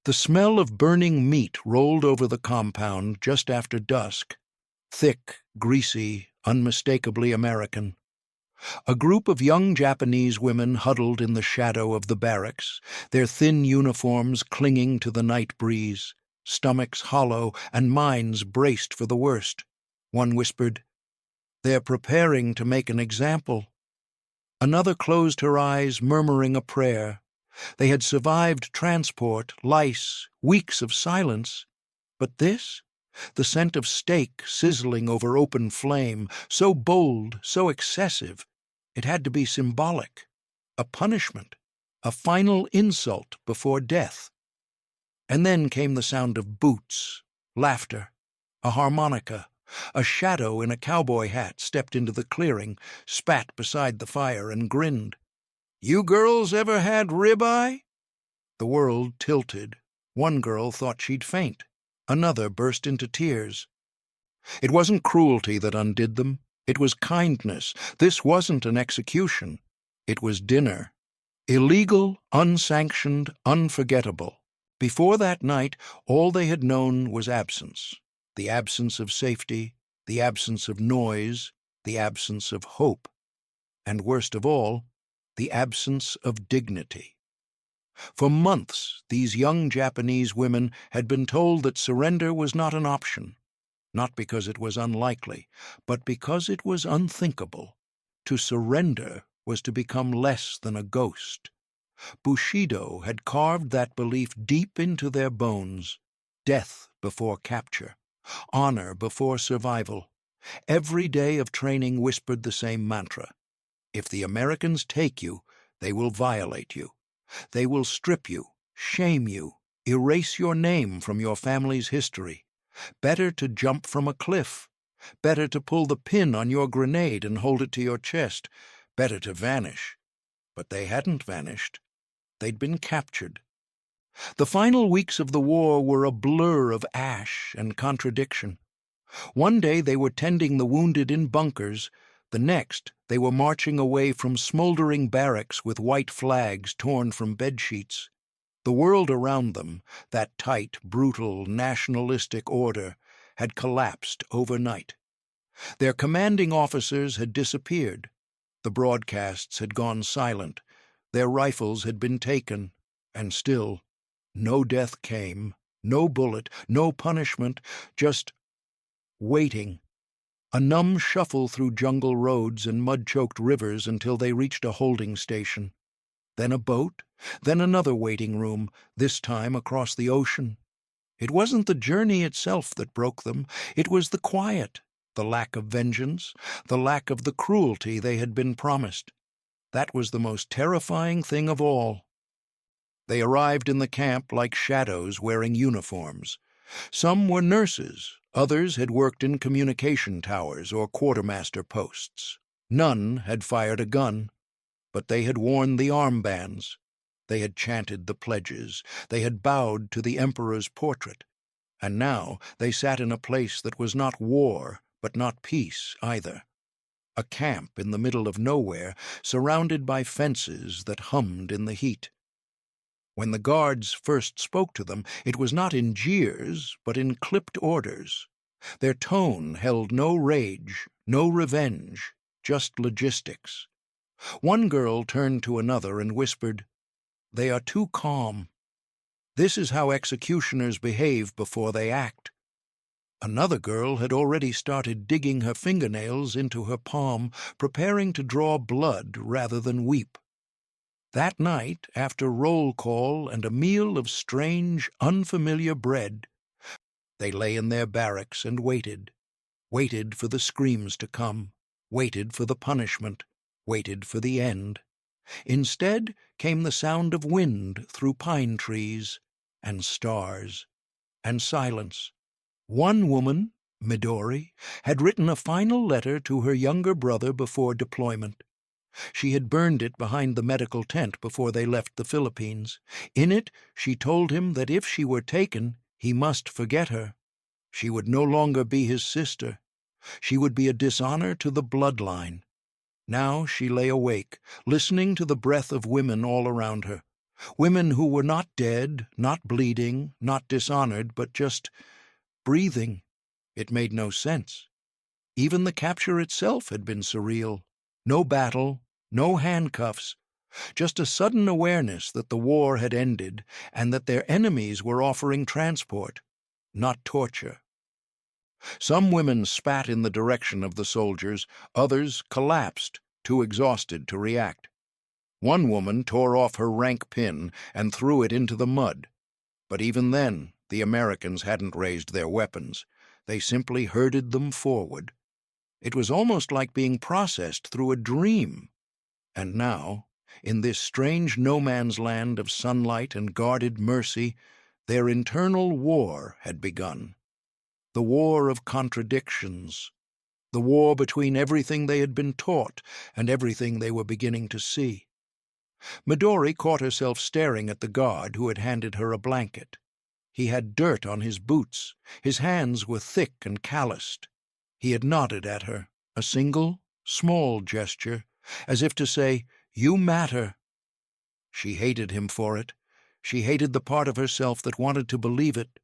The smell of burning meat rolled over the compound just after dusk, thick, greasy, unmistakably American. A group of young Japanese women huddled in the shadow of the barracks, their thin uniforms clinging to the night breeze, stomachs hollow and minds braced for the worst. One whispered, "They're preparing to make an example." Another closed her eyes, murmuring a prayer. They had survived transport, lice, weeks of silence. But this? The scent of steak sizzling over open flame, so bold, so excessive, it had to be symbolic, a punishment, a final insult before death. And then came the sound of boots, laughter, a harmonica. A shadow in a cowboy hat stepped into the clearing, spat beside the fire, and grinned. "You girls ever had ribeye?" The world tilted. One girl thought she'd faint. Another burst into tears. It wasn't cruelty that undid them. It was kindness. This wasn't an execution. It was dinner. Illegal, unsanctioned, unforgettable. Before that night, all they had known was absence. The absence of safety, the absence of noise, the absence of hope. And worst of all, the absence of dignity. For months, these young Japanese women had been told that surrender was not an option, not because it was unlikely, but because it was unthinkable. To surrender was to become less than a ghost. Bushido had carved that belief deep into their bones. Death before capture, honor before survival. Every day of training whispered the same mantra. If the Americans take you, they will violate you. They will strip you, shame you, erase your name from your family's history. Better to jump from a cliff. Better to pull the pin on your grenade and hold it to your chest. Better to vanish. But they hadn't vanished. They'd been captured. The final weeks of the war were a blur of ash and contradiction. One day they were tending the wounded in bunkers. The next, they were marching away from smoldering barracks with white flags torn from bedsheets. The world around them, that tight, brutal, nationalistic order, had collapsed overnight. Their commanding officers had disappeared. The broadcasts had gone silent. Their rifles had been taken, and still, no death came, no bullet, no punishment, just waiting. A numb shuffle through jungle roads and mud-choked rivers until they reached a holding station. Then a boat, then another waiting room, this time across the ocean. It wasn't the journey itself that broke them. It was the quiet, the lack of vengeance, the lack of the cruelty they had been promised. That was the most terrifying thing of all. They arrived in the camp like shadows wearing uniforms. Some were nurses. Others had worked in communication towers or quartermaster posts. None had fired a gun, but they had worn the armbands. They had chanted the pledges. They had bowed to the emperor's portrait. And now they sat in a place that was not war, but not peace either. A camp in the middle of nowhere, surrounded by fences that hummed in the heat. When the guards first spoke to them, it was not in jeers, but in clipped orders. Their tone held no rage, no revenge, just logistics. One girl turned to another and whispered, "They are too calm. This is how executioners behave before they act." Another girl had already started digging her fingernails into her palm, preparing to draw blood rather than weep. That night, after roll call and a meal of strange, unfamiliar bread, they lay in their barracks and waited for the screams to come, waited for the punishment, waited for the end. Instead came the sound of wind through pine trees, and stars, and silence. One woman, Midori, had written a final letter to her younger brother before deployment. She had burned it behind the medical tent before they left the Philippines. In it, she told him that if she were taken, he must forget her. She would no longer be his sister. She would be a dishonor to the bloodline. Now she lay awake, listening to the breath of women all around her. Women who were not dead, not bleeding, not dishonored, but just breathing. It made no sense. Even the capture itself had been surreal. No battle, no handcuffs, just a sudden awareness that the war had ended and that their enemies were offering transport, not torture. Some women spat in the direction of the soldiers, others collapsed, too exhausted to react. One woman tore off her rank pin and threw it into the mud. But even then, the Americans hadn't raised their weapons. They simply herded them forward. It was almost like being processed through a dream. And now, in this strange no-man's land of sunlight and guarded mercy, their internal war had begun. The war of contradictions. The war between everything they had been taught and everything they were beginning to see. Midori caught herself staring at the guard who had handed her a blanket. He had dirt on his boots. His hands were thick and calloused. He had nodded at her, a single, small gesture, as if to say, "You matter." She hated him for it. She hated the part of herself that wanted to believe it.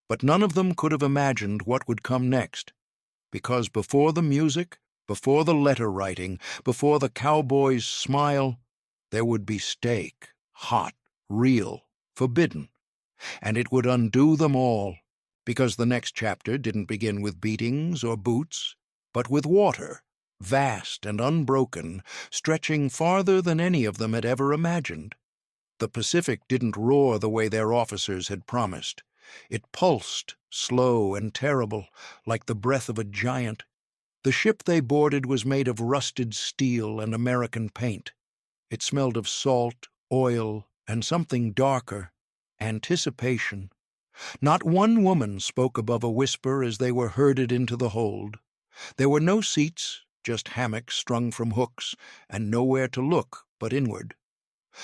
But none of them could have imagined what would come next, because before the music, before the letter-writing, before the Cowboys' smile, there would be steak, hot, real, forbidden, and it would undo them all, because the next chapter didn't begin with beatings or boots, but with water, vast and unbroken, stretching farther than any of them had ever imagined. The Pacific didn't roar the way their officers had promised. It pulsed, slow and terrible, like the breath of a giant. The ship they boarded was made of rusted steel and American paint. It smelled of salt, oil, and something darker, anticipation. Not one woman spoke above a whisper as they were herded into the hold. There were no seats, just hammocks strung from hooks, and nowhere to look but inward.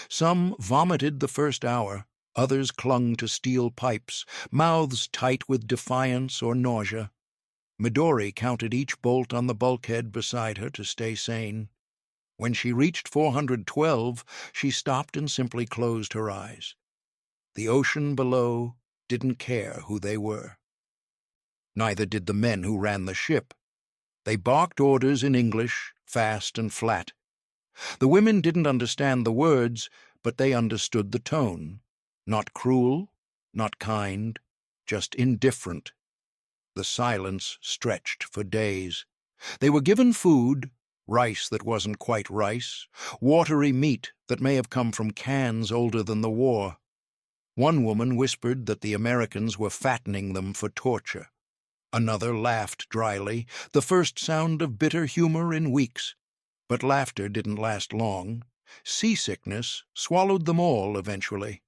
Some vomited the first hour, others clung to steel pipes, mouths tight with defiance or nausea. Midori counted each bolt on the bulkhead beside her to stay sane. When she reached 412, she stopped and simply closed her eyes. The ocean below didn't care who they were. Neither did the men who ran the ship. They barked orders in English, fast and flat. The women didn't understand the words, but they understood the tone. Not cruel, not kind, just indifferent. The silence stretched for days. They were given food, rice that wasn't quite rice, watery meat that may have come from cans older than the war. One woman whispered that the Americans were fattening them for torture. Another laughed dryly, the first sound of bitter humor in weeks. But laughter didn't last long. Seasickness swallowed them all eventually.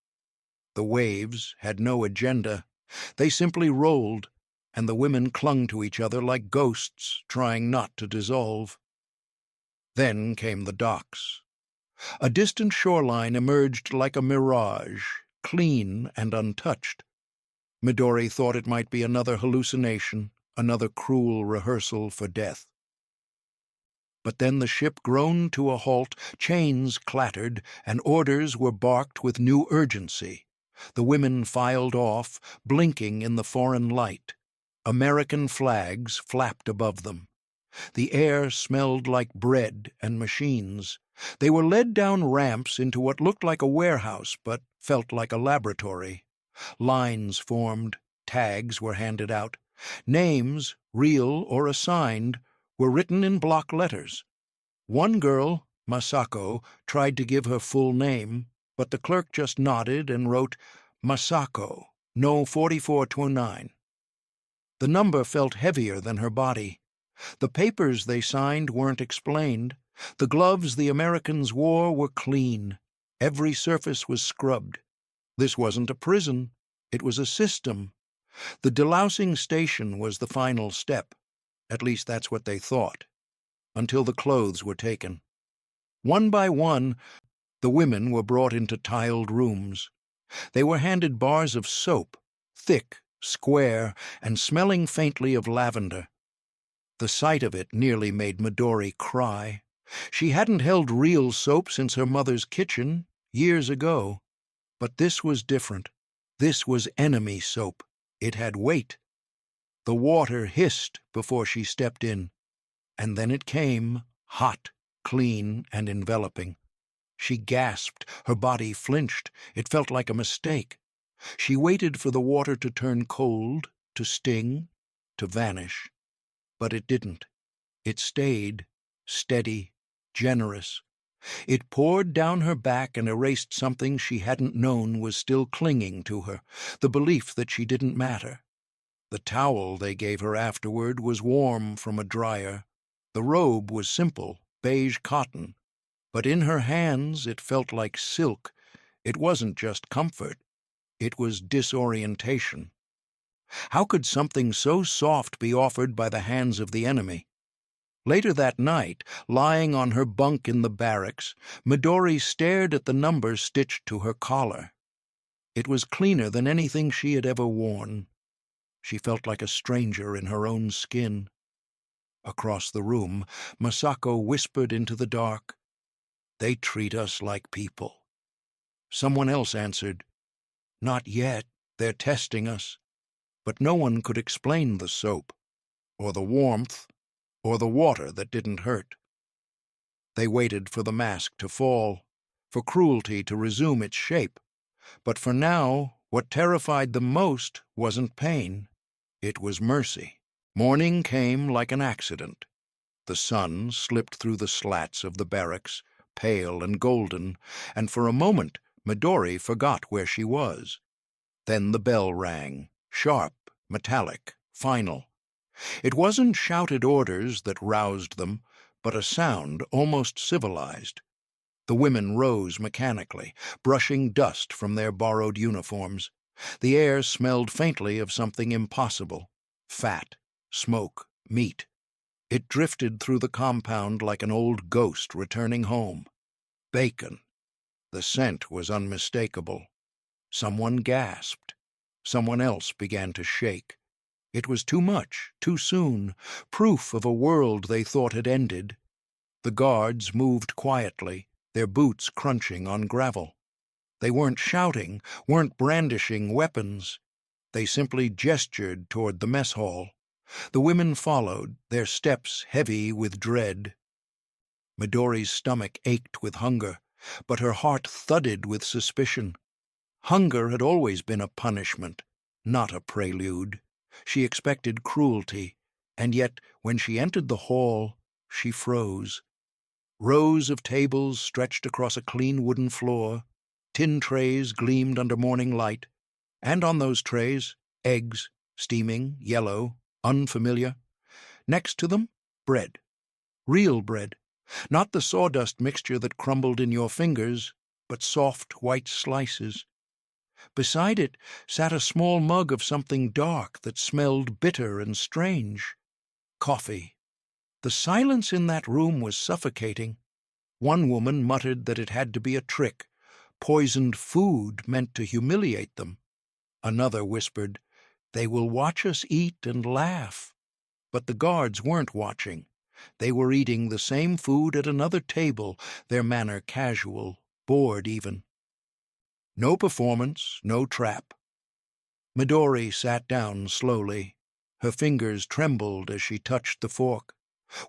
The waves had no agenda. They simply rolled, and the women clung to each other like ghosts, trying not to dissolve. Then came the docks. A distant shoreline emerged like a mirage, clean and untouched. Midori thought it might be another hallucination, another cruel rehearsal for death. But then the ship groaned to a halt, chains clattered, and orders were barked with new urgency. The women filed off, blinking in the foreign light. American flags flapped above them. The air smelled like bread and machines. They were led down ramps into what looked like a warehouse but felt like a laboratory. Lines formed, tags were handed out. Names, real or assigned, were written in block letters. One girl, Masako, tried to give her full name, but the clerk just nodded and wrote, "Masako, no 4429." The number felt heavier than her body. The papers they signed weren't explained. The gloves the Americans wore were clean. Every surface was scrubbed. This wasn't a prison. It was a system. The delousing station was the final step. At least that's what they thought. Until the clothes were taken. One by one, the women were brought into tiled rooms. They were handed bars of soap, thick, square, and smelling faintly of lavender. The sight of it nearly made Midori cry. She hadn't held real soap since her mother's kitchen, years ago, but this was different. This was enemy soap. It had weight. The water hissed before she stepped in, and then it came, hot, clean, and enveloping. She gasped. Her body flinched. It felt like a mistake. She waited for the water to turn cold, to sting, to vanish. But it didn't. It stayed, steady, generous. It poured down her back and erased something she hadn't known was still clinging to her, the belief that she didn't matter. The towel they gave her afterward was warm from a dryer. The robe was simple, beige cotton. But in her hands it felt like silk. It wasn't just comfort. It was disorientation. How could something so soft be offered by the hands of the enemy? Later that night, lying on her bunk in the barracks, Midori stared at the number stitched to her collar. It was cleaner than anything she had ever worn. She felt like a stranger in her own skin. Across the room, Masako whispered into the dark, "They treat us like people." Someone else answered, "Not yet. They're testing us." But no one could explain the soap, or the warmth, or the water that didn't hurt. They waited for the mask to fall, for cruelty to resume its shape. But for now, what terrified them most wasn't pain. It was mercy. Morning came like an accident. The sun slipped through the slats of the barracks, pale and golden, and for a moment Midori forgot where she was. Then the bell rang, sharp, metallic, final. It wasn't shouted orders that roused them, but a sound almost civilized. The women rose mechanically, brushing dust from their borrowed uniforms. The air smelled faintly of something impossible: fat, smoke, meat. It drifted through the compound like an old ghost returning home. Bacon. The scent was unmistakable. Someone gasped. Someone else began to shake. It was too much, too soon, proof of a world they thought had ended. The guards moved quietly, their boots crunching on gravel. They weren't shouting, weren't brandishing weapons. They simply gestured toward the mess hall. The women followed, their steps heavy with dread. Midori's stomach ached with hunger, but her heart thudded with suspicion. Hunger had always been a punishment, not a prelude. She expected cruelty, and yet when she entered the hall, she froze. Rows of tables stretched across a clean wooden floor. Tin trays gleamed under morning light, and on those trays, eggs, steaming, yellow, unfamiliar. Next to them, bread. Real bread. Not the sawdust mixture that crumbled in your fingers, but soft white slices. Beside it sat a small mug of something dark that smelled bitter and strange. Coffee. The silence in that room was suffocating. One woman muttered that it had to be a trick, poisoned food meant to humiliate them. Another whispered, "They will watch us eat and laugh." But the guards weren't watching. They were eating the same food at another table, their manner casual, bored even. No performance, no trap. Midori sat down slowly. Her fingers trembled as she touched the fork.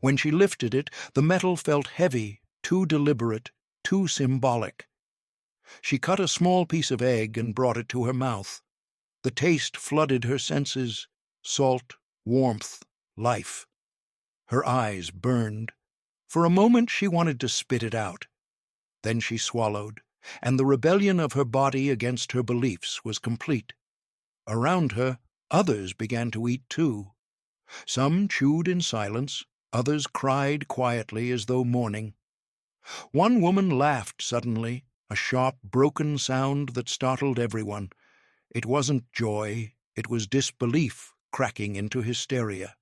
When she lifted it, the metal felt heavy, too deliberate, too symbolic. She cut a small piece of egg and brought it to her mouth. The taste flooded her senses: salt, warmth, life. Her eyes burned. For a moment she wanted to spit it out. Then she swallowed, and the rebellion of her body against her beliefs was complete. Around her, others began to eat too. Some chewed in silence, others cried quietly as though mourning. One woman laughed suddenly, a sharp, broken sound that startled everyone. It wasn't joy, it was disbelief cracking into hysteria.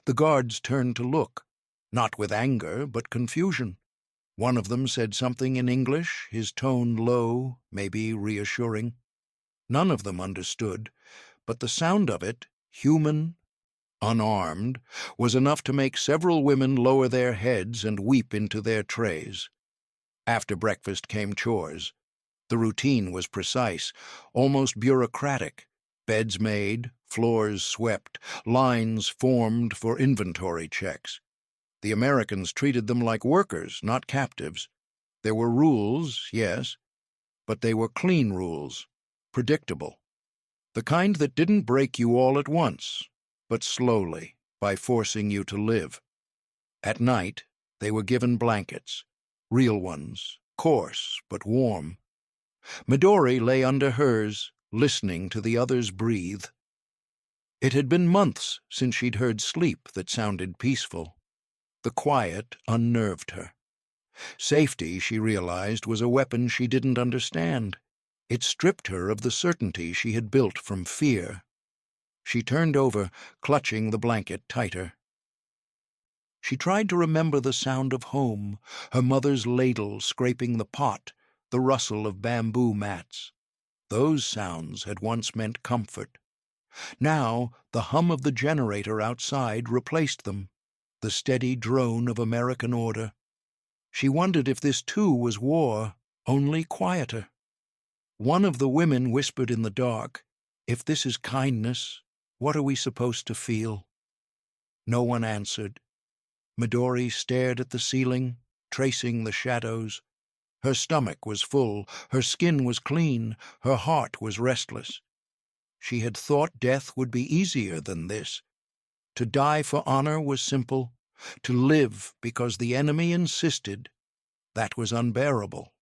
The guards turned to look, not with anger, but confusion. One of them said something in English, his tone low, maybe reassuring. None of them understood, but the sound of it, human, unarmed, was enough to make several women lower their heads and weep into their trays. After breakfast came chores. The routine was precise, almost bureaucratic. Beds made, floors swept, lines formed for inventory checks. The Americans treated them like workers, not captives. There were rules, yes, but they were clean rules, predictable. The kind that didn't break you all at once, but slowly, by forcing you to live. At night, they were given blankets, real ones, coarse but warm. Midori lay under hers, listening to the others breathe. It had been months since she'd heard sleep that sounded peaceful. The quiet unnerved her. Safety, she realized, was a weapon she didn't understand. It stripped her of the certainty she had built from fear. She turned over, clutching the blanket tighter. She tried to remember the sound of home, her mother's ladle scraping the pot, the rustle of bamboo mats. Those sounds had once meant comfort. Now the hum of the generator outside replaced them, the steady drone of American order. She wondered if this too was war, only quieter. One of the women whispered in the dark, "If this is kindness, what are we supposed to feel?" No one answered. Midori stared at the ceiling, tracing the shadows. Her stomach was full, her skin was clean, her heart was restless. She had thought death would be easier than this. To die for honor was simple. To live because the enemy insisted, that was unbearable.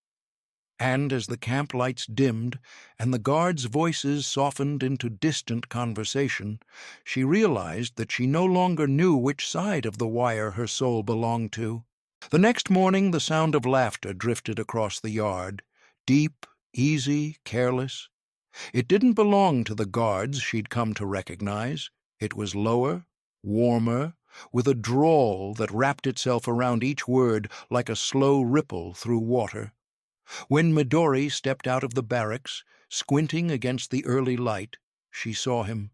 And as the camp lights dimmed and the guards' voices softened into distant conversation, she realized that she no longer knew which side of the wire her soul belonged to. The next morning the sound of laughter drifted across the yard, deep, easy, careless. It didn't belong to the guards she'd come to recognize. It was lower, warmer, with a drawl that wrapped itself around each word like a slow ripple through water. When Midori stepped out of the barracks, squinting against the early light, she saw him.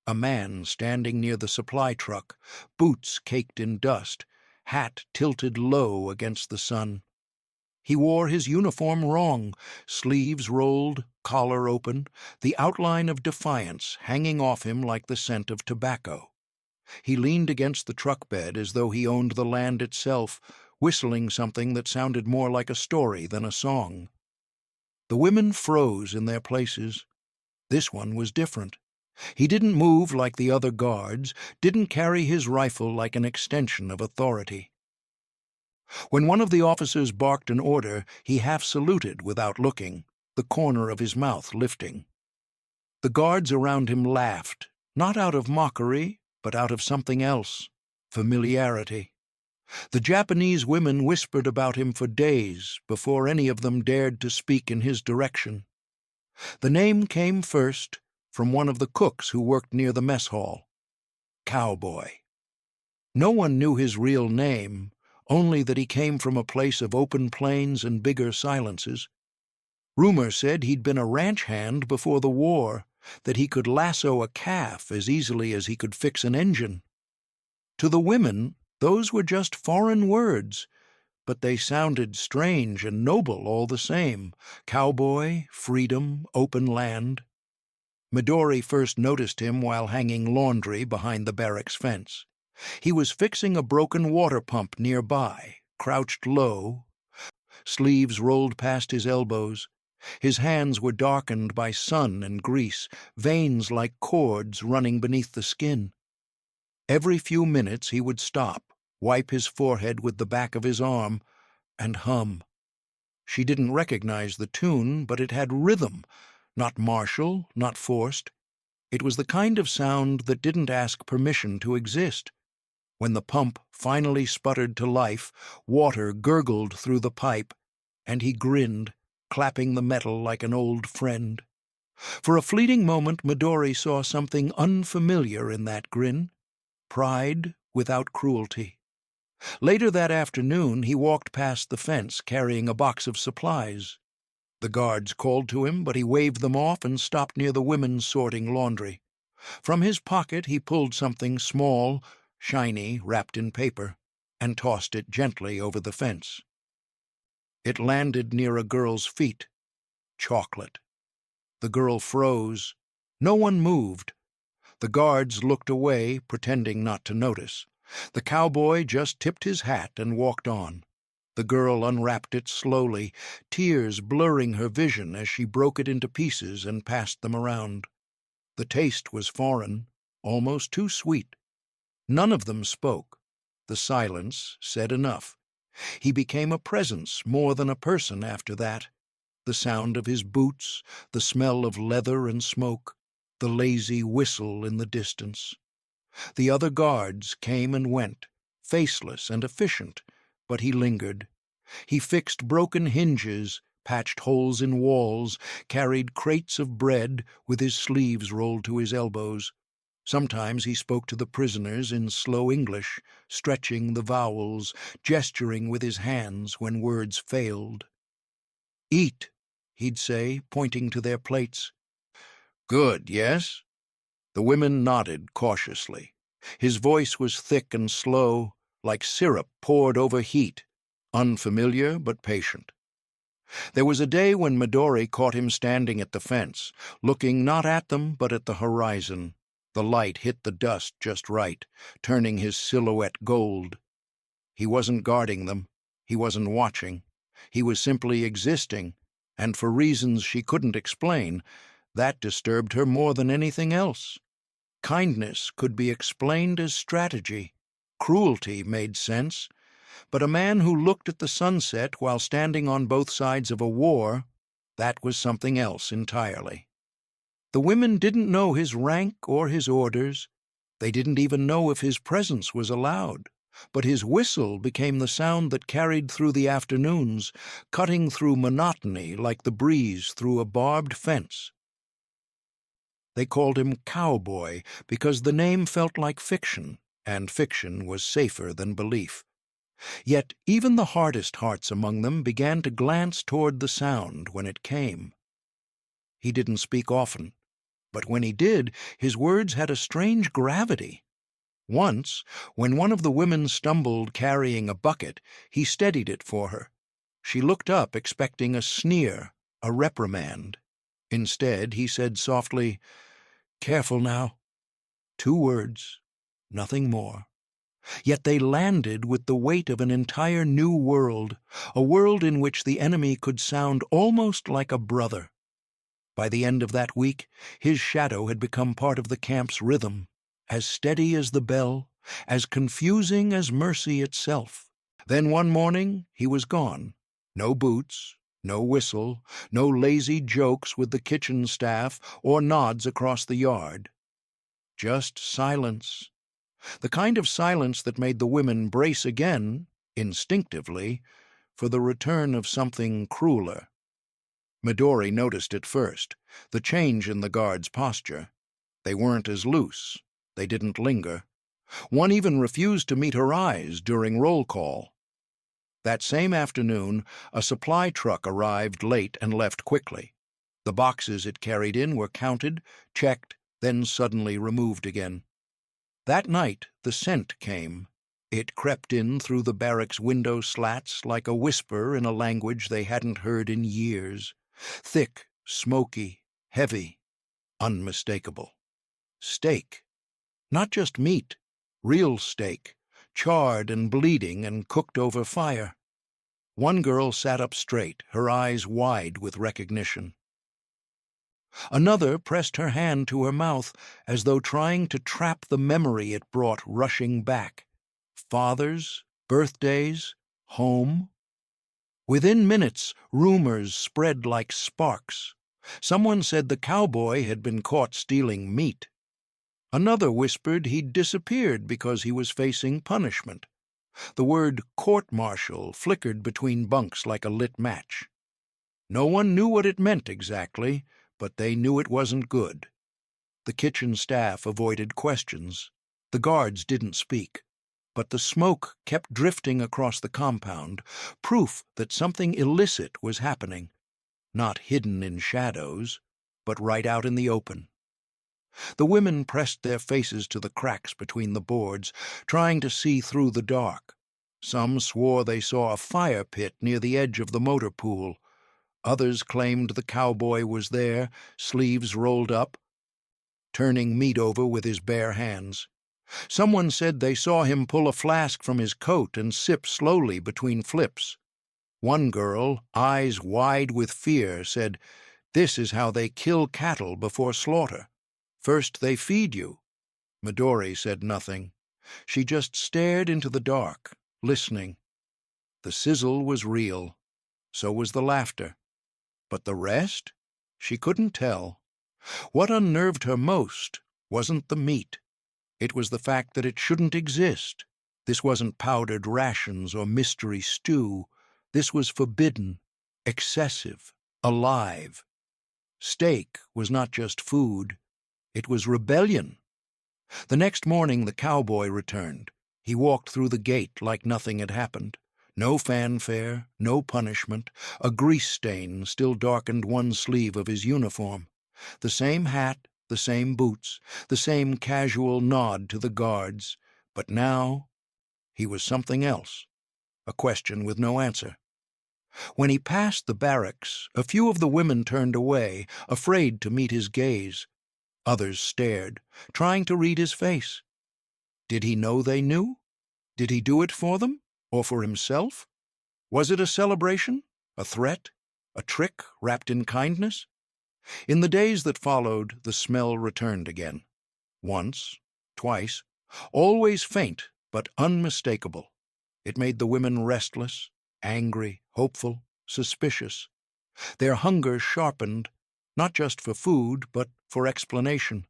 A man standing near the supply truck, boots caked in dust, hat tilted low against the sun. He wore his uniform wrong, sleeves rolled, collar open, the outline of defiance hanging off him like the scent of tobacco. He leaned against the truck bed as though he owned the land itself, whistling something that sounded more like a story than a song. The women froze in their places. This one was different. He didn't move like the other guards, didn't carry his rifle like an extension of authority. When one of the officers barked an order, he half saluted without looking, the corner of his mouth lifting. The guards around him laughed, not out of mockery, but out of something else, familiarity. The Japanese women whispered about him for days before any of them dared to speak in his direction. The name came first from one of the cooks who worked near the mess hall, Cowboy. No one knew his real name, only that he came from a place of open plains and bigger silences. Rumor said he'd been a ranch hand before the war, that he could lasso a calf as easily as he could fix an engine. To the women, those were just foreign words, but they sounded strange and noble all the same. Cowboy, freedom, open land. Midori first noticed him while hanging laundry behind the barracks fence. He was fixing a broken water pump nearby, crouched low, sleeves rolled past his elbows. His hands were darkened by sun and grease, veins like cords running beneath the skin. Every few minutes he would stop, wipe his forehead with the back of his arm, and hum. She didn't recognize the tune, but it had rhythm, not martial, not forced. It was the kind of sound that didn't ask permission to exist. When the pump finally sputtered to life, water gurgled through the pipe, and he grinned, clapping the metal like an old friend. For a fleeting moment Midori saw something unfamiliar in that grin, pride without cruelty. Later that afternoon he walked past the fence carrying a box of supplies. The guards called to him, but he waved them off and stopped near the women sorting laundry. From his pocket he pulled something small, shiny, wrapped in paper, and tossed it gently over the fence. It landed near a girl's feet. Chocolate. The girl froze. No one moved. The guards looked away, pretending not to notice. The cowboy just tipped his hat and walked on. The girl unwrapped it slowly, tears blurring her vision as she broke it into pieces and passed them around. The taste was foreign, almost too sweet. None of them spoke. The silence said enough. He became a presence more than a person after that. The sound of his boots, the smell of leather and smoke, the lazy whistle in the distance. The other guards came and went, faceless and efficient, but he lingered. He fixed broken hinges, patched holes in walls, carried crates of bread with his sleeves rolled to his elbows. Sometimes he spoke to the prisoners in slow English, stretching the vowels, gesturing with his hands when words failed. "Eat," he'd say, pointing to their plates. "Good, yes?" The women nodded cautiously. His voice was thick and slow, like syrup poured over heat, unfamiliar but patient. There was a day when Midori caught him standing at the fence, looking not at them but at the horizon. The light hit the dust just right, turning his silhouette gold. He wasn't guarding them. He wasn't watching. He was simply existing, and for reasons she couldn't explain, that disturbed her more than anything else. Kindness could be explained as strategy. Cruelty made sense. But a man who looked at the sunset while standing on both sides of a war, that was something else entirely. The women didn't know his rank or his orders. They didn't even know if his presence was allowed. But his whistle became the sound that carried through the afternoons, cutting through monotony like the breeze through a barbed fence. They called him Cowboy because the name felt like fiction, and fiction was safer than belief. Yet even the hardest hearts among them began to glance toward the sound when it came. He didn't speak often, but when he did, his words had a strange gravity. Once, when one of the women stumbled carrying a bucket, he steadied it for her. She looked up, expecting a sneer, a reprimand. Instead, he said softly, "Careful now." 2 words, nothing more. Yet they landed with the weight of an entire new world, a world in which the enemy could sound almost like a brother. By the end of that week, his shadow had become part of the camp's rhythm, as steady as the bell, as confusing as mercy itself. Then one morning he was gone. No boots, no whistle, no lazy jokes with the kitchen staff or nods across the yard. Just silence. The kind of silence that made the women brace again, instinctively, for the return of something crueler. Midori noticed it first, the change in the guards' posture. They weren't as loose. They didn't linger. One even refused to meet her eyes during roll call. That same afternoon, a supply truck arrived late and left quickly. The boxes it carried in were counted, checked, then suddenly removed again. That night the scent came. It crept in through the barracks' window slats like a whisper in a language they hadn't heard in years. Thick, smoky, heavy, unmistakable. Steak. Not just meat. Real steak, charred and bleeding and cooked over fire. One girl sat up straight, her eyes wide with recognition. Another pressed her hand to her mouth as though trying to trap the memory it brought rushing back. Fathers, birthdays, home. Within minutes, rumors spread like sparks. Someone said the cowboy had been caught stealing meat. Another whispered he'd disappeared because he was facing punishment. The word court-martial flickered between bunks like a lit match. No one knew what it meant exactly, but they knew it wasn't good. The kitchen staff avoided questions. The guards didn't speak. But the smoke kept drifting across the compound, proof that something illicit was happening, not hidden in shadows, but right out in the open. The women pressed their faces to the cracks between the boards, trying to see through the dark. Some swore they saw a fire pit near the edge of the motor pool. Others claimed the cowboy was there, sleeves rolled up, turning meat over with his bare hands. Someone said they saw him pull a flask from his coat and sip slowly between flips. One girl, eyes wide with fear, said, "This is how they kill cattle before slaughter. First they feed you." Midori said nothing. She just stared into the dark, listening. The sizzle was real. So was the laughter. But the rest? She couldn't tell. What unnerved her most wasn't the meat. It was the fact that it shouldn't exist. This wasn't powdered rations or mystery stew. This was forbidden, excessive, alive. Steak was not just food. It was rebellion. The next morning the cowboy returned. He walked through the gate like nothing had happened. No fanfare, no punishment. A grease stain still darkened one sleeve of his uniform. The same hat, the same boots, the same casual nod to the guards. But now he was something else, a question with no answer. When he passed the barracks, a few of the women turned away, afraid to meet his gaze. Others stared, trying to read his face. Did he know they knew? Did he do it for them, or for himself? Was it a celebration, a threat, a trick wrapped in kindness? In the days that followed, the smell returned again. Once, twice, always faint but unmistakable. It made the women restless, angry, hopeful, suspicious. Their hunger sharpened, not just for food, but for explanation.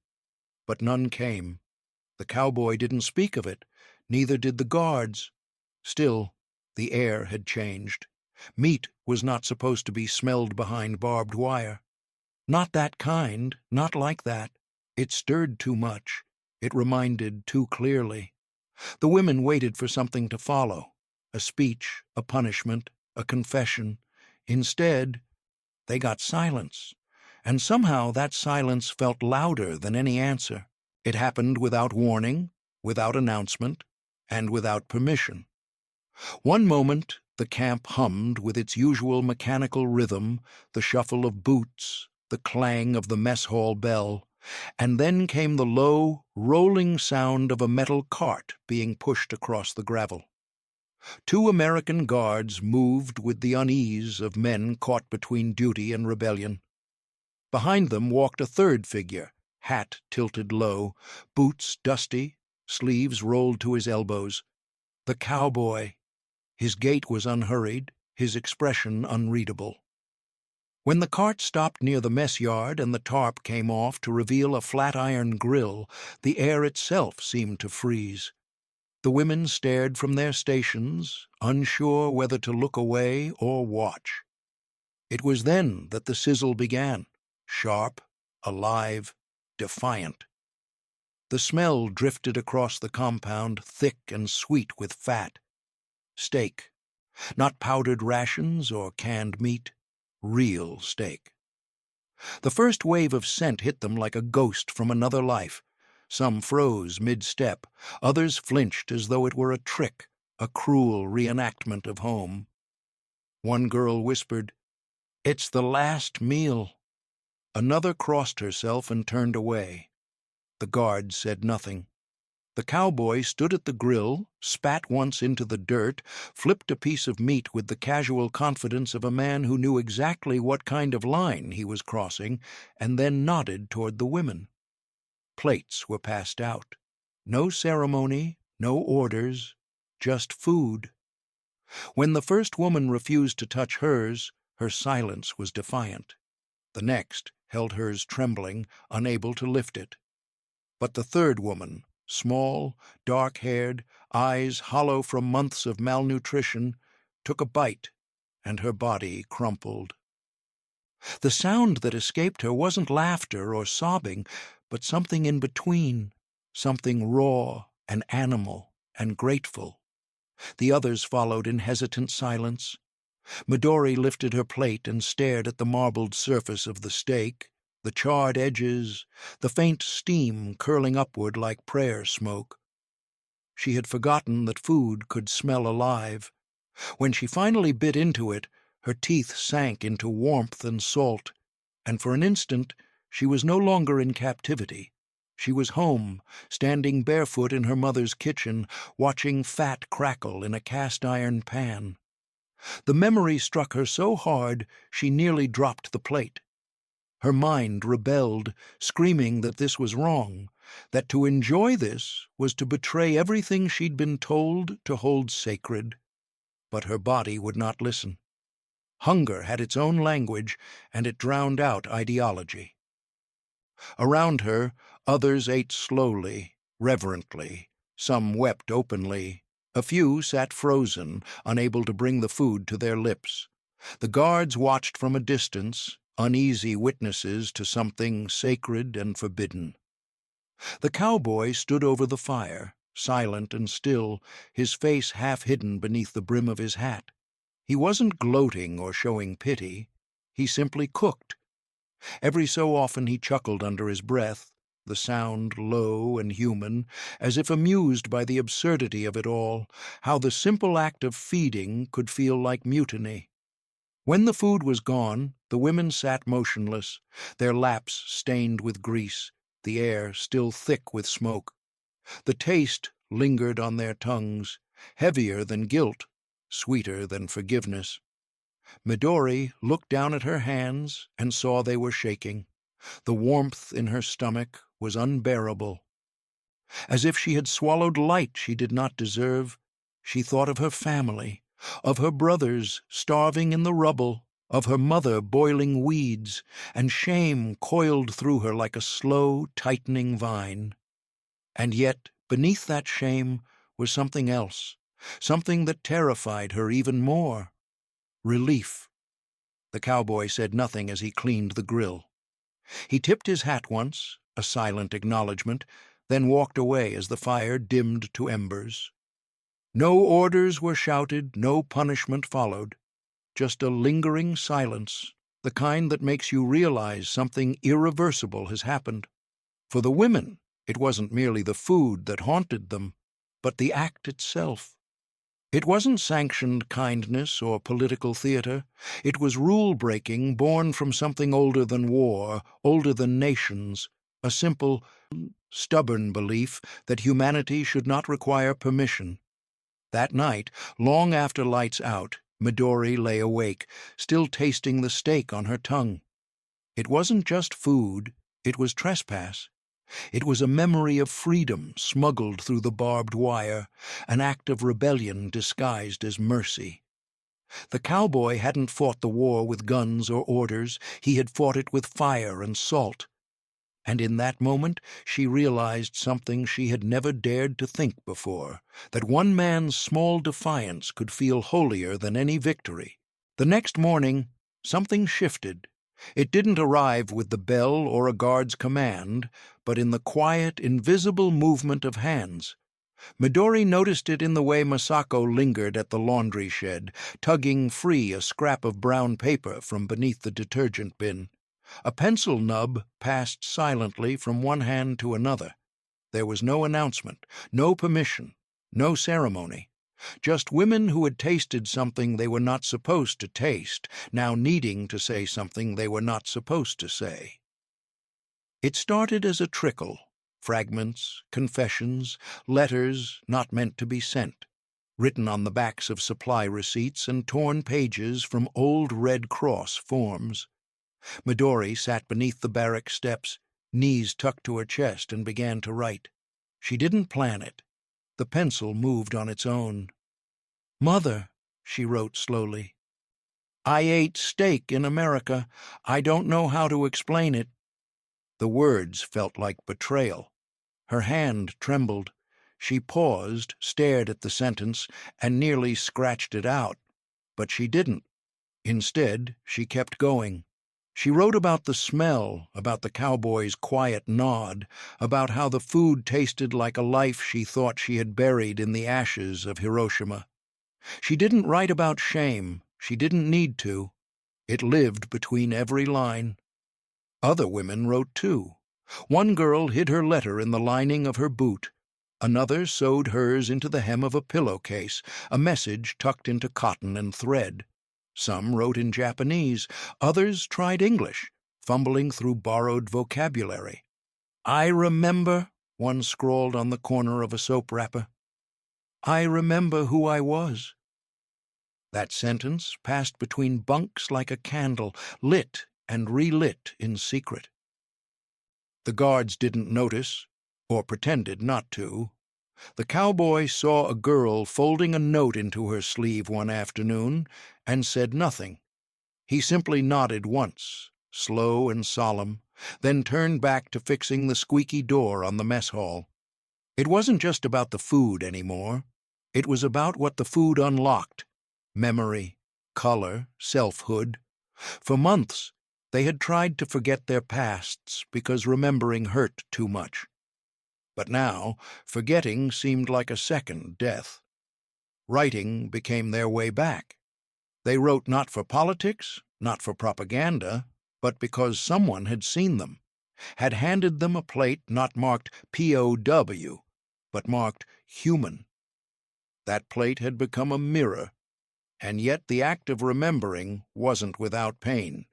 But none came. The cowboy didn't speak of it, neither did the guards. Still, the air had changed. Meat was not supposed to be smelled behind barbed wire. Not that kind, not like that. It stirred too much. It reminded too clearly. The women waited for something to follow, a speech, a punishment, a confession. Instead, they got silence, and somehow that silence felt louder than any answer. It happened without warning, without announcement, and without permission. One moment the camp hummed with its usual mechanical rhythm, the shuffle of boots, the clang of the mess hall bell, and then came the low, rolling sound of a metal cart being pushed across the gravel. 2 American guards moved with the unease of men caught between duty and rebellion. Behind them walked a third figure, hat tilted low, boots dusty, sleeves rolled to his elbows. The cowboy. His gait was unhurried, his expression unreadable. When the cart stopped near the mess yard and the tarp came off to reveal a flat-iron grill, the air itself seemed to freeze. The women stared from their stations, unsure whether to look away or watch. It was then that the sizzle began, sharp, alive, defiant. The smell drifted across the compound, thick and sweet with fat. Steak, not powdered rations or canned meat, real steak. The first wave of scent hit them like a ghost from another life. Some froze mid-step, others flinched as though it were a trick, a cruel reenactment of home. One girl whispered, "It's the last meal." Another crossed herself and turned away. The guard said nothing. The cowboy stood at the grill, spat once into the dirt, flipped a piece of meat with the casual confidence of a man who knew exactly what kind of line he was crossing, and then nodded toward the women. Plates were passed out. No ceremony, no orders, just food. When the first woman refused to touch hers, her silence was defiant. The next held hers trembling, unable to lift it. But the third woman, small, dark-haired, eyes hollow from months of malnutrition, took a bite, and her body crumpled. The sound that escaped her wasn't laughter or sobbing, but something in between, something raw and animal and grateful. The others followed in hesitant silence. Midori lifted her plate and stared at the marbled surface of the steak, the charred edges, the faint steam curling upward like prayer smoke. She had forgotten that food could smell alive. When she finally bit into it, Her teeth sank into warmth and salt, and for an instant she was no longer in captivity. She was home, standing barefoot in her mother's kitchen, watching fat crackle in a cast-iron pan. The memory struck her so hard she nearly dropped the plate. Her mind rebelled, screaming that this was wrong, that to enjoy this was to betray everything she'd been told to hold sacred. But her body would not listen. Hunger had its own language, and it drowned out ideology. Around her, others ate slowly, reverently. Some wept openly. A few sat frozen, unable to bring the food to their lips. The guards watched from a distance, uneasy witnesses to something sacred and forbidden. The cowboy stood over the fire, silent and still, his face half hidden beneath the brim of his hat. He wasn't gloating or showing pity. He simply cooked. Every so often he chuckled under his breath, the sound low and human, as if amused by the absurdity of it all, how the simple act of feeding could feel like mutiny. When the food was gone, the women sat motionless, their laps stained with grease, the air still thick with smoke. The taste lingered on their tongues, heavier than guilt, sweeter than forgiveness. Midori looked down at her hands and saw they were shaking. The warmth in her stomach was unbearable. As if she had swallowed light she did not deserve, she thought of her family, of her brothers starving in the rubble, of her mother boiling weeds, and shame coiled through her like a slow, tightening vine. And yet, beneath that shame was something else, something that terrified her even more. Relief. The cowboy said nothing as he cleaned the grill. He tipped his hat once, a silent acknowledgment, then walked away as the fire dimmed to embers. No orders were shouted, no punishment followed, just a lingering silence, the kind that makes you realize something irreversible has happened. For the women, it wasn't merely the food that haunted them, but the act itself. It wasn't sanctioned kindness or political theater. It was rule-breaking born from something older than war, older than nations, a simple, stubborn belief that humanity should not require permission. That night, long after lights out, Midori lay awake, still tasting the steak on her tongue. It wasn't just food, it was trespass. It was a memory of freedom smuggled through the barbed wire, an act of rebellion disguised as mercy. The cowboy hadn't fought the war with guns or orders, he had fought it with fire and salt. And in that moment she realized something she had never dared to think before, that one man's small defiance could feel holier than any victory. The next morning, something shifted. It didn't arrive with the bell or a guard's command, but in the quiet, invisible movement of hands. Midori noticed it in the way Masako lingered at the laundry shed, tugging free a scrap of brown paper from beneath the detergent bin. A pencil nub passed silently from one hand to another. There was no announcement, no permission, no ceremony. Just women who had tasted something they were not supposed to taste, now needing to say something they were not supposed to say. It started as a trickle, fragments, confessions, letters not meant to be sent, written on the backs of supply receipts and torn pages from old Red Cross forms. Midori sat beneath the barrack steps, knees tucked to her chest, and began to write. She didn't plan it. The pencil moved on its own. "Mother," she wrote slowly, "I ate steak in America. I don't know how to explain it." The words felt like betrayal. Her hand trembled. She paused, stared at the sentence, and nearly scratched it out. But she didn't. Instead, she kept going. She wrote about the smell, about the cowboy's quiet nod, about how the food tasted like a life she thought she had buried in the ashes of Hiroshima. She didn't write about shame. She didn't need to. It lived between every line. Other women wrote too. One girl hid her letter in the lining of her boot. Another sewed hers into the hem of a pillowcase, a message tucked into cotton and thread. Some wrote in Japanese, others tried English, fumbling through borrowed vocabulary. "I remember," one scrawled on the corner of a soap wrapper. "I remember who I was." That sentence passed between bunks like a candle, lit and relit in secret. The guards didn't notice, or pretended not to. The cowboy saw a girl folding a note into her sleeve one afternoon and said nothing. He simply nodded once, slow and solemn, then turned back to fixing the squeaky door on the mess hall. It wasn't just about the food anymore. It was about what the food unlocked: memory, color, selfhood. For months, they had tried to forget their pasts because remembering hurt too much. But now, forgetting seemed like a second death. Writing became their way back. They wrote not for politics, not for propaganda, but because someone had seen them, had handed them a plate not marked POW, but marked human. That plate had become a mirror, and yet the act of remembering wasn't without pain.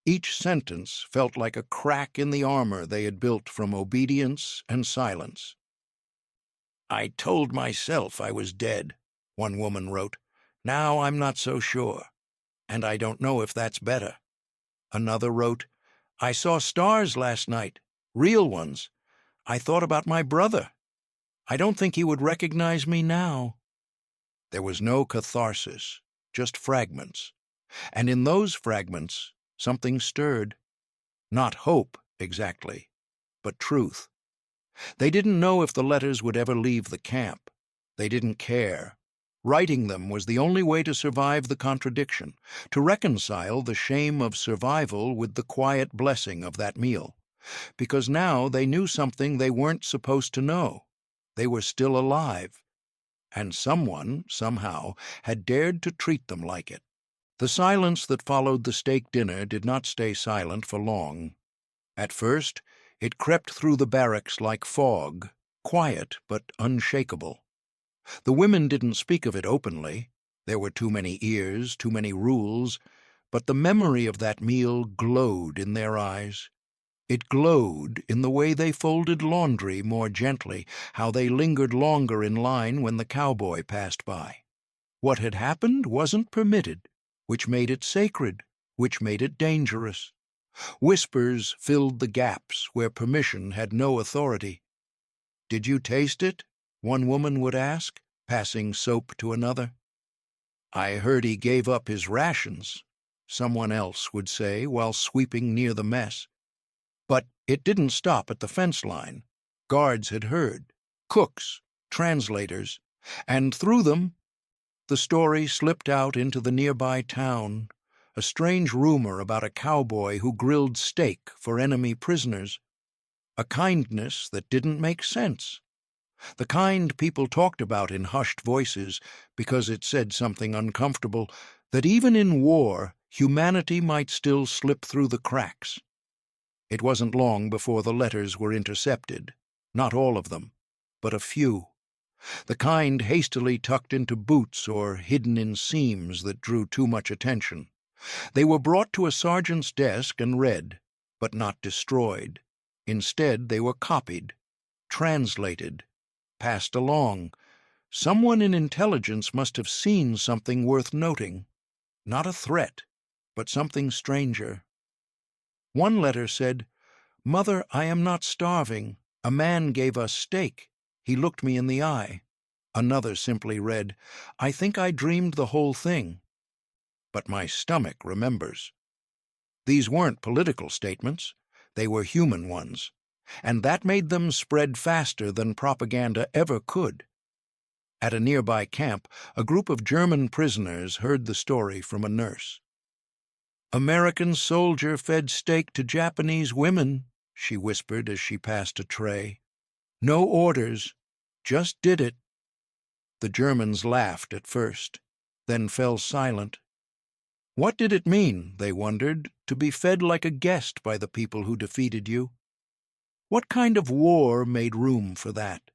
Each sentence felt like a crack in the armor they had built from obedience and silence. "I told myself I was dead," one woman wrote. "Now I'm not so sure, and I don't know if that's better." Another wrote, "I saw stars last night, real ones. I thought about my brother. I don't think he would recognize me now." There was no catharsis, just fragments. And in those fragments, something stirred. Not hope, exactly, but truth. They didn't know if the letters would ever leave the camp. They didn't care. Writing them was the only way to survive the contradiction, to reconcile the shame of survival with the quiet blessing of that meal. Because now they knew something they weren't supposed to know. They were still alive. And someone, somehow, had dared to treat them like it. The silence that followed the steak dinner did not stay silent for long. At first, it crept through the barracks like fog, quiet but unshakable. The women didn't speak of it openly. There were too many ears, too many rules, but the memory of that meal glowed in their eyes. It glowed in the way they folded laundry more gently, how they lingered longer in line when the cowboy passed by. What had happened wasn't permitted, which made it sacred, which made it dangerous. Whispers filled the gaps where permission had no authority. "Did you taste it?" one woman would ask, passing soap to another. "I heard he gave up his rations," someone else would say while sweeping near the mess. But it didn't stop at the fence line. Guards had heard, cooks, translators, and through them the story slipped out into the nearby town, a strange rumor about a cowboy who grilled steak for enemy prisoners, a kindness that didn't make sense, the kind people talked about in hushed voices because it said something uncomfortable, that even in war humanity might still slip through the cracks. It wasn't long before the letters were intercepted, not all of them, but a few. The kind hastily tucked into boots or hidden in seams that drew too much attention. They were brought to a sergeant's desk and read, but not destroyed. Instead, they were copied, translated, passed along. Someone in intelligence must have seen something worth noting. Not a threat, but something stranger. One letter said, "Mother, I am not starving. A man gave us steak. He looked me in the eye." Another simply read, "I think I dreamed the whole thing, but my stomach remembers." These weren't political statements. They were human ones, and that made them spread faster than propaganda ever could. At a nearby camp, a group of German prisoners heard the story from a nurse. "American soldier fed steak to Japanese women," she whispered as she passed a tray. "No orders, just did it." The Germans laughed at first, then fell silent. What did it mean, they wondered, to be fed like a guest by the people who defeated you? What kind of war made room for that?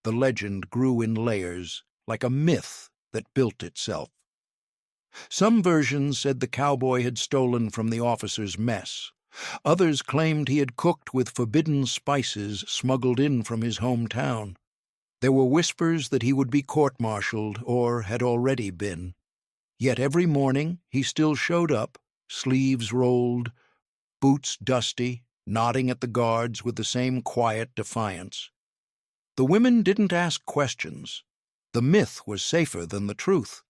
The legend grew in layers, like a myth that built itself. Some versions said the cowboy had stolen from the officer's mess. Others claimed he had cooked with forbidden spices smuggled in from his hometown. There were whispers that he would be court-martialed or had already been. Yet every morning he still showed up, sleeves rolled, boots dusty, nodding at the guards with the same quiet defiance. The women didn't ask questions. The myth was safer than the truth.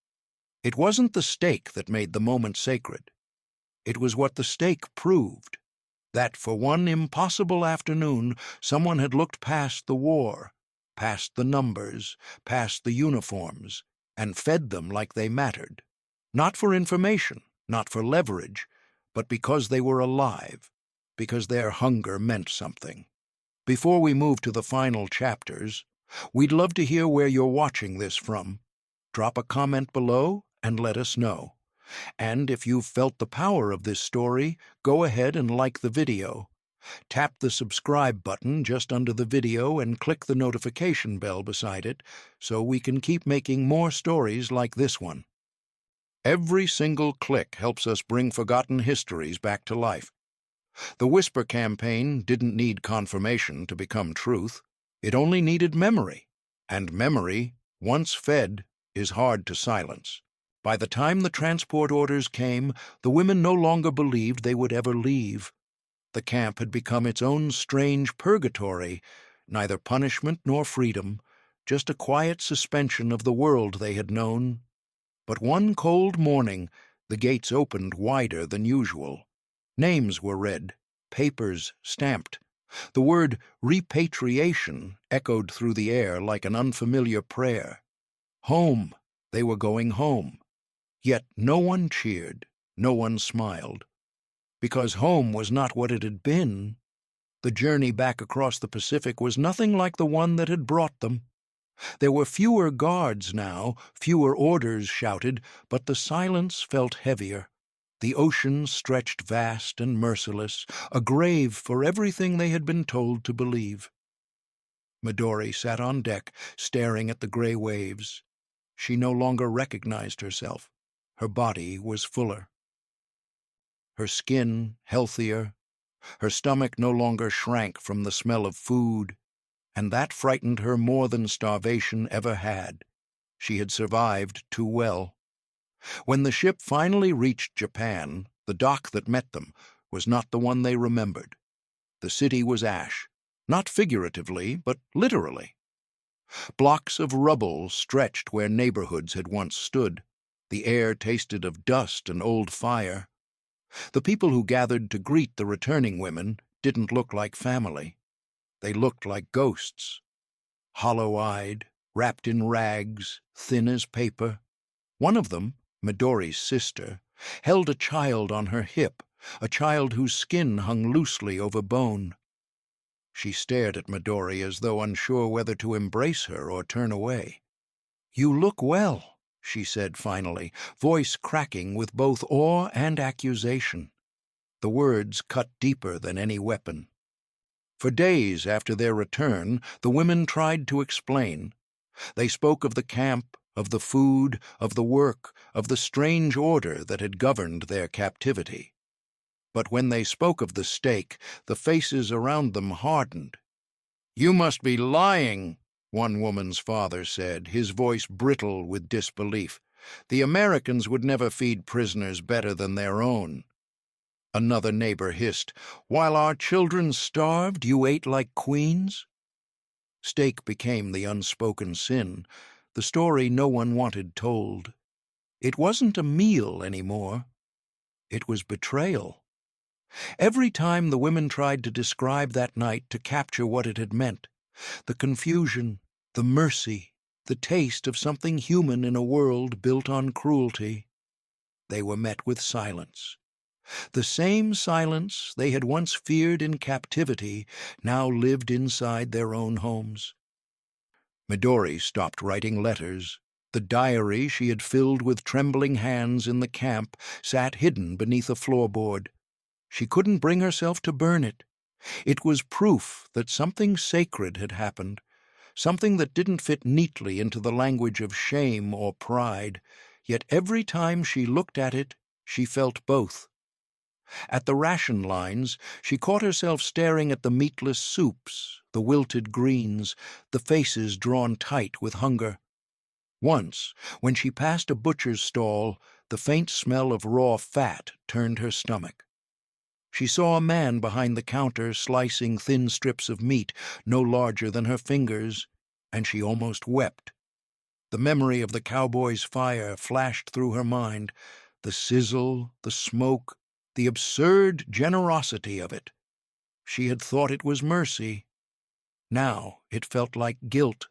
It wasn't the stake that made the moment sacred. It was what the stake proved, that for one impossible afternoon someone had looked past the war, past the numbers, past the uniforms, and fed them like they mattered. Not for information, not for leverage, but because they were alive, because their hunger meant something. Before we move to the final chapters, we'd love to hear where you're watching this from. Drop a comment below and let us know. And if you've felt the power of this story, go ahead and like the video. Tap the subscribe button just under the video and click the notification bell beside it so we can keep making more stories like this one. Every single click helps us bring forgotten histories back to life. The Whisper campaign didn't need confirmation to become truth. It only needed memory. And memory, once fed, is hard to silence. By the time the transport orders came, the women no longer believed they would ever leave. The camp had become its own strange purgatory, neither punishment nor freedom, just a quiet suspension of the world they had known. But one cold morning, the gates opened wider than usual. Names were read, papers stamped. The word repatriation echoed through the air like an unfamiliar prayer. Home. They were going home. Yet no one cheered, no one smiled. Because home was not what it had been. The journey back across the Pacific was nothing like the one that had brought them. There were fewer guards now, fewer orders shouted, but the silence felt heavier. The ocean stretched vast and merciless, a grave for everything they had been told to believe. Midori sat on deck, staring at the gray waves. She no longer recognized herself. Her body was fuller. Her skin healthier. Her stomach no longer shrank from the smell of food, and that frightened her more than starvation ever had. She had survived too well. When the ship finally reached Japan, the dock that met them was not the one they remembered. The city was ash, not figuratively, but literally. Blocks of rubble stretched where neighborhoods had once stood. The air tasted of dust and old fire. The people who gathered to greet the returning women didn't look like family. They looked like ghosts. Hollow-eyed, wrapped in rags, thin as paper. One of them, Midori's sister, held a child on her hip, a child whose skin hung loosely over bone. She stared at Midori as though unsure whether to embrace her or turn away. "You look well," she said finally, voice cracking with both awe and accusation. The words cut deeper than any weapon. For days after their return, the women tried to explain. They spoke of the camp, of the food, of the work, of the strange order that had governed their captivity. But when they spoke of the stake, the faces around them hardened. "You must be lying," one woman's father said, his voice brittle with disbelief. "The Americans would never feed prisoners better than their own." Another neighbor hissed, "While our children starved, you ate like queens?" Steak became the unspoken sin, the story no one wanted told. It wasn't a meal anymore. It was betrayal. Every time the women tried to describe that night to capture what it had meant, the confusion, the mercy, the taste of something human in a world built on cruelty, they were met with silence. The same silence they had once feared in captivity now lived inside their own homes. Midori stopped writing letters. The diary she had filled with trembling hands in the camp sat hidden beneath a floorboard. She couldn't bring herself to burn it. It was proof that something sacred had happened, something that didn't fit neatly into the language of shame or pride. Yet every time she looked at it, she felt both. At the ration lines, she caught herself staring at the meatless soups, the wilted greens, the faces drawn tight with hunger. Once, when she passed a butcher's stall, the faint smell of raw fat turned her stomach. She saw a man behind the counter slicing thin strips of meat no larger than her fingers, and she almost wept. The memory of the Cowboys' fire flashed through her mind, the sizzle, the smoke, the absurd generosity of it. She had thought it was mercy. Now it felt like guilt.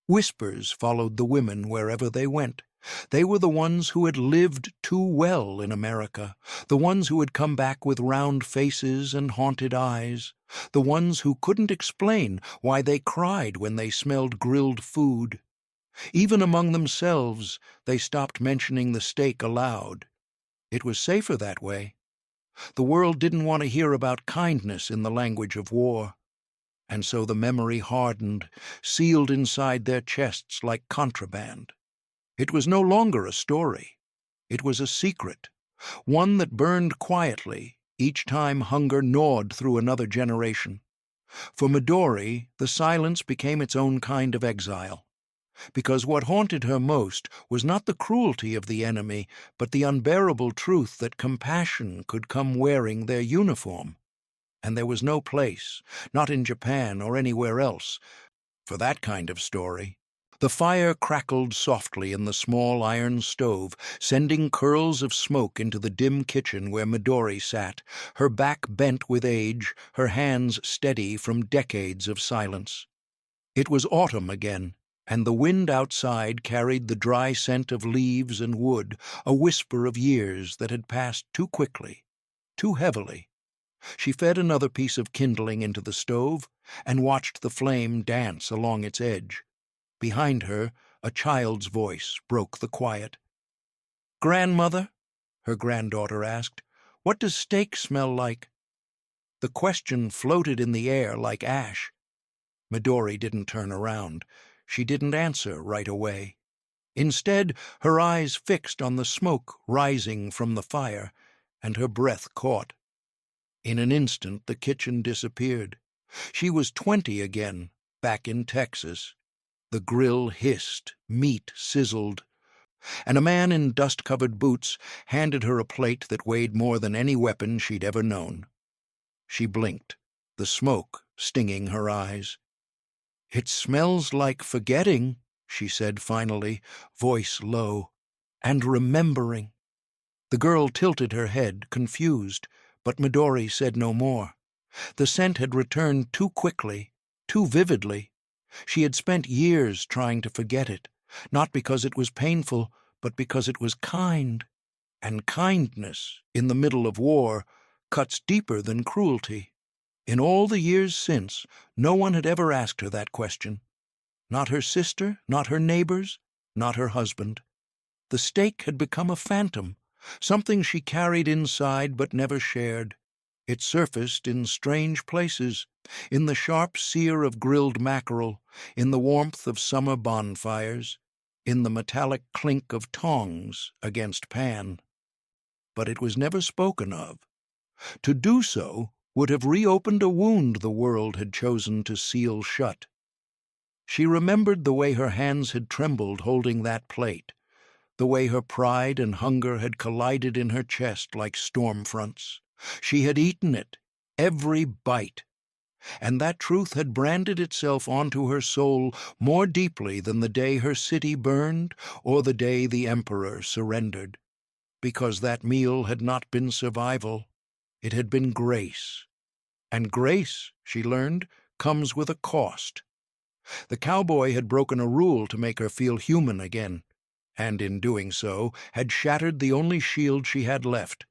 Whispers followed the women wherever they went. They were the ones who had lived too well in America, the ones who had come back with round faces and haunted eyes, the ones who couldn't explain why they cried when they smelled grilled food. Even among themselves, they stopped mentioning the steak aloud. It was safer that way. The world didn't want to hear about kindness in the language of war. And so the memory hardened, sealed inside their chests like contraband. It was no longer a story. It was a secret, one that burned quietly each time hunger gnawed through another generation. For Midori, the silence became its own kind of exile, because what haunted her most was not the cruelty of the enemy, but the unbearable truth that compassion could come wearing their uniform. And there was no place, not in Japan or anywhere else, for that kind of story. The fire crackled softly in the small iron stove, sending curls of smoke into the dim kitchen where Midori sat, her back bent with age, her hands steady from decades of silence. It was autumn again, and the wind outside carried the dry scent of leaves and wood, a whisper of years that had passed too quickly, too heavily. She fed another piece of kindling into the stove and watched the flame dance along its edge. Behind her, a child's voice broke the quiet. "Grandmother," her granddaughter asked, "what does steak smell like?" The question floated in the air like ash. Midori didn't turn around. She didn't answer right away. Instead, her eyes fixed on the smoke rising from the fire, and her breath caught. In an instant, the kitchen disappeared. She was 20 again, back in Texas. The grill hissed, meat sizzled, and a man in dust-covered boots handed her a plate that weighed more than any weapon she'd ever known. She blinked, the smoke stinging her eyes. "It smells like forgetting," she said finally, voice low, "and remembering." The girl tilted her head, confused, but Midori said no more. The scent had returned too quickly, too vividly. She had spent years trying to forget it, not because it was painful, but because it was kind. And kindness, in the middle of war, cuts deeper than cruelty. In all the years since, no one had ever asked her that question. Not her sister, not her neighbors, not her husband. The steak had become a phantom, something she carried inside but never shared. It surfaced in strange places, in the sharp sear of grilled mackerel, in the warmth of summer bonfires, in the metallic clink of tongs against pan. But it was never spoken of. To do so would have reopened a wound the world had chosen to seal shut. She remembered the way her hands had trembled holding that plate, the way her pride and hunger had collided in her chest like storm fronts. She had eaten it, every bite, and that truth had branded itself onto her soul more deeply than the day her city burned or the day the emperor surrendered. Because that meal had not been survival, it had been grace. And grace, she learned, comes with a cost. The cowboy had broken a rule to make her feel human again, and in doing so had shattered the only shield she had left,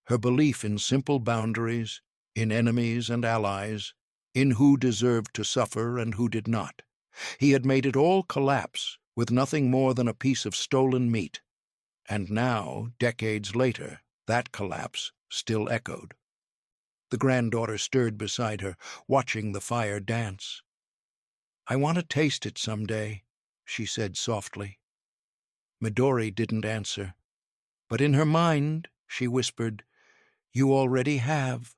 her belief in simple boundaries, in enemies and allies, in who deserved to suffer and who did not. He had made it all collapse with nothing more than a piece of stolen meat. And now, decades later, that collapse still echoed. The granddaughter stirred beside her, watching the fire dance. "I want to taste it someday," she said softly. Midori didn't answer, but in her mind she whispered, "You already have,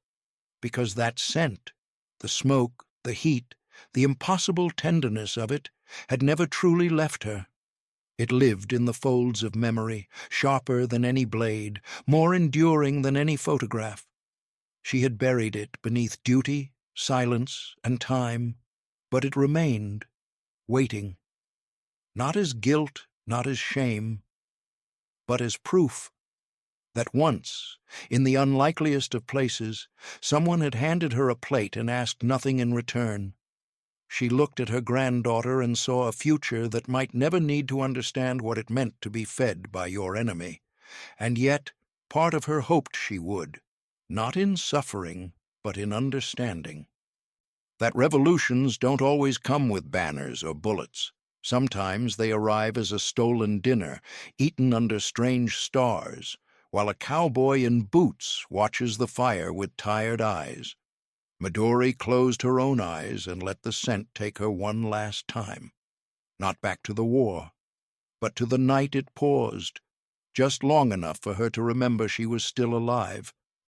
because that scent, the smoke, the heat, the impossible tenderness of it, had never truly left her. It lived in the folds of memory, sharper than any blade, more enduring than any photograph. She had buried it beneath duty, silence, and time, but it remained, waiting, not as guilt, not as shame, but as proof that once, in the unlikeliest of places, someone had handed her a plate and asked nothing in return. She looked at her granddaughter and saw a future that might never need to understand what it meant to be fed by your enemy, and yet part of her hoped she would, not in suffering, but in understanding. That revolutions don't always come with banners or bullets. Sometimes they arrive as a stolen dinner, eaten under strange stars, while a cowboy in boots watches the fire with tired eyes. Midori closed her own eyes and let the scent take her one last time. Not back to the war, but to the night it paused, just long enough for her to remember she was still alive.